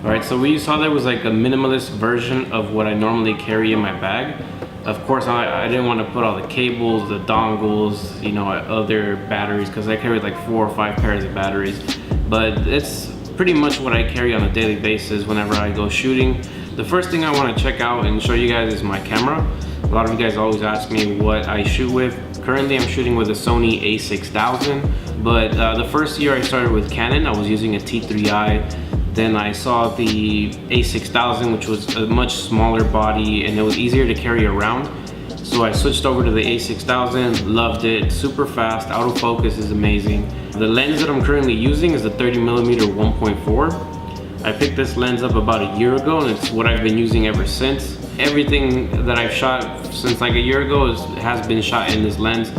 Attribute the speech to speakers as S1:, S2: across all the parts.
S1: Alright, so we saw there was like a minimalist version of what I normally carry in my bag. Of course, I didn't want to put all the cables, the dongles, you know, other batteries, because I carry like 4 or 5 pairs of batteries. But it's pretty much what I carry on a daily basis whenever I go shooting. The first thing I want to check out and show you guys is my camera. A lot of you guys always ask me what I shoot with. Currently I'm shooting with a Sony a6000, but the first year I started with Canon, I was using a T3i. Then I saw the a6000, which was a much smaller body and it was easier to carry around. So I switched over to the a6000, loved it, super fast, autofocus is amazing. The lens that I'm currently using is the 30mm 1.4. I picked this lens up about a year ago and it's what I've been using ever since. Everything that I've shot since like a year ago has been shot in this lens.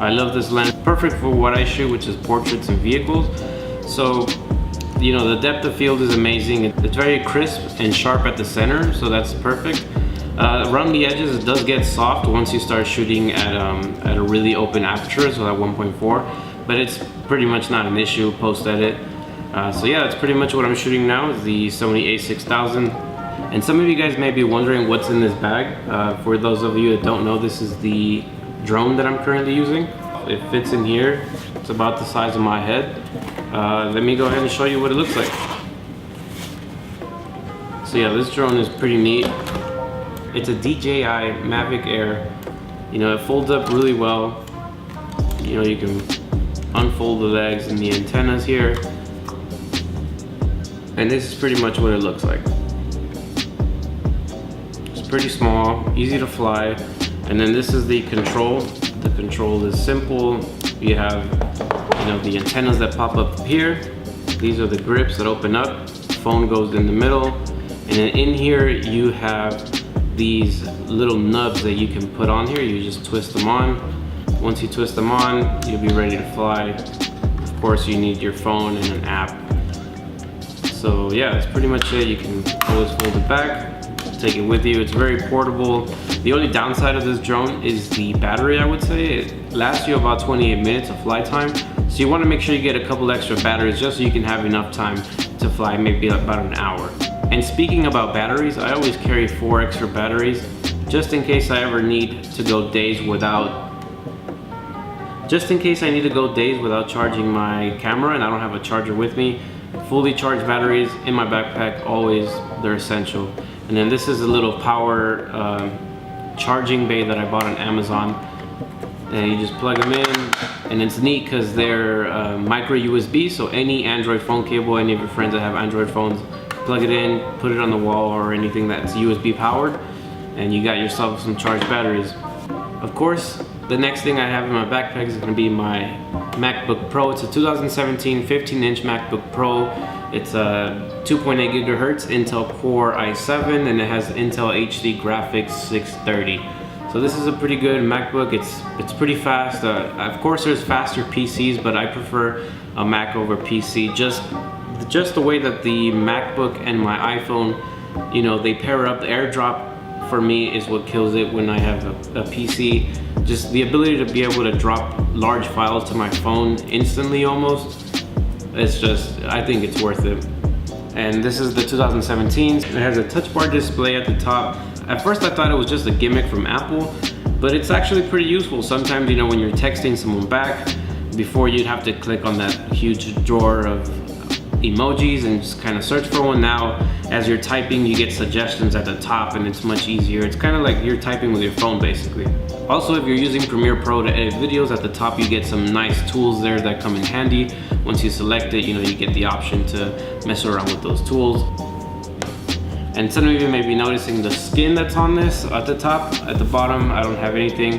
S1: I love this lens, perfect for what I shoot, which is portraits and vehicles. So, you know, the depth of field is amazing. It's very crisp and sharp at the center, so that's perfect. Around the edges, it does get soft once you start shooting at a really open aperture, so at 1.4, but it's pretty much not an issue post-edit. So yeah, that's pretty much what I'm shooting now, is the Sony a6000. And some of you guys may be wondering what's in this bag. For those of you that don't know, this is the drone that I'm currently using. It fits in here. It's about the size of my head. Let me go ahead and show you what it looks like. So yeah, this drone is pretty neat. It's a DJI Mavic Air. You know, it folds up really well. You know, you can unfold the legs and the antennas here. And this is pretty much what it looks like. It's pretty small, easy to fly. And then this is the control. The control is simple. You have, you know, the antennas that pop up here. These are the grips that open up. Phone goes in the middle. And then in here you have these little nubs that you can put on here. You just twist them on. Once you twist them on, you'll be ready to fly. Of course, you need your phone and an app. So yeah, that's pretty much it. You can always fold it back, take it with you. It's very portable. The only downside of this drone is the battery, I would say. It lasts you about 28 minutes of flight time. So you want to make sure you get a couple extra batteries just so you can have enough time to fly maybe about an hour. And speaking about batteries, I always carry 4 extra batteries just in case I ever need to go days without charging my camera and I don't have a charger with me. Fully charged batteries in my backpack, always, they're essential. And then this is a little power charging bay that I bought on Amazon. And you just plug them in, and it's neat because they're micro USB, so any Android phone cable, any of your friends that have Android phones, plug it in, put it on the wall or anything that's USB powered, and you got yourself some charged batteries. Of course, the next thing I have in my backpack is going to be my MacBook Pro. It's a 2017 15-inch MacBook Pro. It's a 2.8 gigahertz Intel Core i7, and it has Intel HD Graphics 630. So this is a pretty good MacBook. It's pretty fast. Of course, there's faster PCs, but I prefer a Mac over PC. Just the way that the MacBook and my iPhone, you know, they pair up. The AirDrop for me is what kills it when I have a PC. Just the ability to be able to drop large files to my phone instantly almost. It's just, I think it's worth it. And this is the 2017. It has a touch bar display at the top. At first I thought it was just a gimmick from Apple, but it's actually pretty useful. Sometimes, you know, when you're texting someone back, before you'd have to click on that huge drawer of emojis and just kind of search for one. Now, as you're typing, you get suggestions at the top and it's much easier. It's kind of like you're typing with your phone basically. Also, if you're using Premiere Pro to edit videos, at the top you get some nice tools there that come in handy. Once you select it, you know, you get the option to mess around with those tools. And some of you may be noticing the skin that's on this at the top. At the bottom, I don't have anything.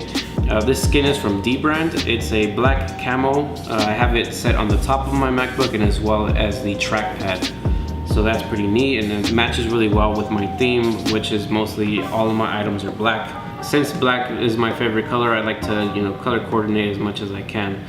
S1: This skin is from Dbrand. It's a black camo. I have it set on the top of my MacBook and as well as the trackpad. So that's pretty neat, and it matches really well with my theme, which is mostly all of my items are black. Since black is my favorite color, I like to, you know, color coordinate as much as I can.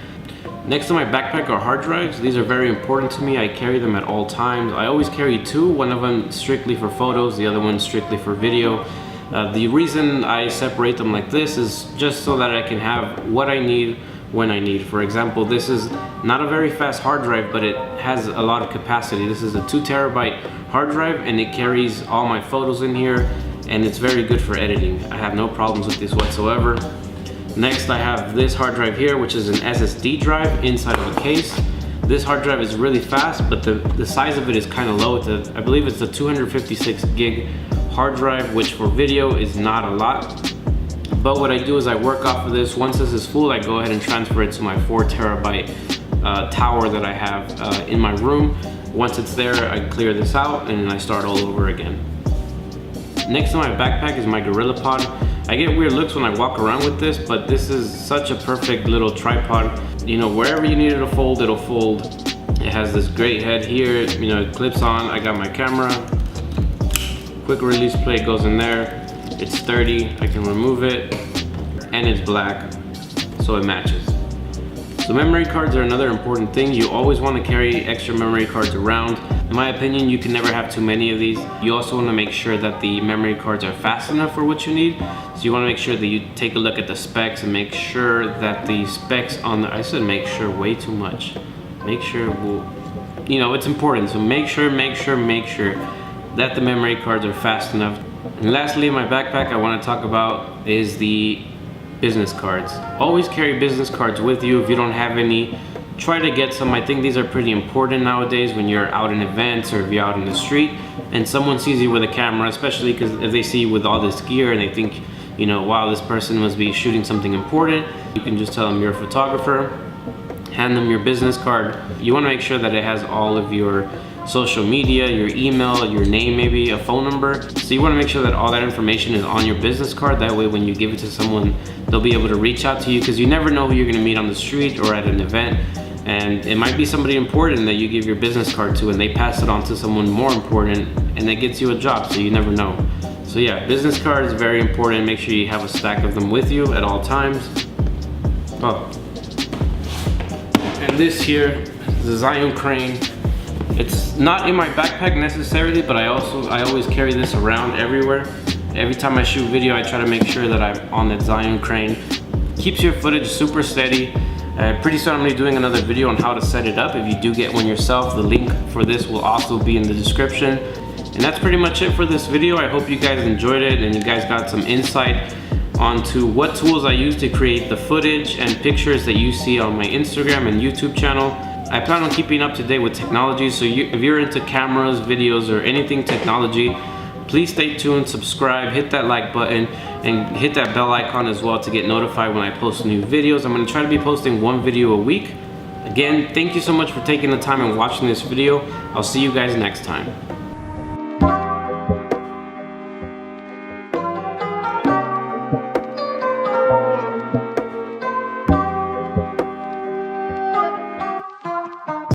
S1: Next to my backpack are hard drives. These are very important to me. I carry them at all times. I always carry 2, one of them strictly for photos, the other one strictly for video. The reason I separate them like this is just so that I can have what I need when I need. For example, this is not a very fast hard drive, but it has a lot of capacity. This is a 2 terabyte hard drive, and it carries all my photos in here, and it's very good for editing. I have no problems with this whatsoever. Next, I have this hard drive here, which is an SSD drive inside of a case. This hard drive is really fast, but the size of it is kind of low. I believe it's a 256 gig hard drive, which for video is not a lot. But what I do is I work off of this. Once this is full, I go ahead and transfer it to my 4 terabyte tower that I have in my room. Once it's there, I clear this out and then I start all over again. Next to my backpack is my GorillaPod. I get weird looks when I walk around with this, but this is such a perfect little tripod. You know, wherever you need it to fold, it'll fold. It has this great head here, you know, it clips on. I got my camera. Quick release plate goes in there. It's sturdy, I can remove it, and it's black, so it matches. So memory cards are another important thing. You always want to carry extra memory cards around. In my opinion, you can never have too many of these. You also want to make sure that the memory cards are fast enough for what you need. So you want to make sure that you take a look at the specs and make sure that the specs on the, I said make sure way too much. Make sure, you know, it's important. So make sure that the memory cards are fast enough. And lastly, in my backpack, I want to talk about is the business cards. Always carry business cards with you. If you don't have any, try to get some. I think these are pretty important nowadays when you're out in events or if you're out in the street and someone sees you with a camera, especially because if they see you with all this gear and they think, you know, wow, this person must be shooting something important, you can just tell them you're a photographer, hand them your business card. You want to make sure that it has all of your social media, your email, your name, maybe a phone number. So you want to make sure that all that information is on your business card. That way when you give it to someone, they'll be able to reach out to you, because you never know who you're going to meet on the street or at an event. And it might be somebody important that you give your business card to and they pass it on to someone more important and that gets you a job, so you never know. So yeah, business cards is very important. Make sure you have a stack of them with you at all times. Oh. And this here is the Zhiyun crane. It's not in my backpack necessarily, but I always carry this around everywhere. Every time I shoot video, I try to make sure that I'm on that Zhiyun crane. Keeps your footage super steady. Pretty soon I'm going to be doing another video on how to set it up. If you do get one yourself, the link for this will also be in the description. And that's pretty much it for this video. I hope you guys enjoyed it and you guys got some insight onto what tools I use to create the footage and pictures that you see on my Instagram and YouTube channel. I plan on keeping up to date with technology, so if you're into cameras, videos, or anything technology, please stay tuned, subscribe, hit that like button, and hit that bell icon as well to get notified when I post new videos. I'm going to try to be posting 1 video a week. Again, thank you so much for taking the time and watching this video. I'll see you guys next time.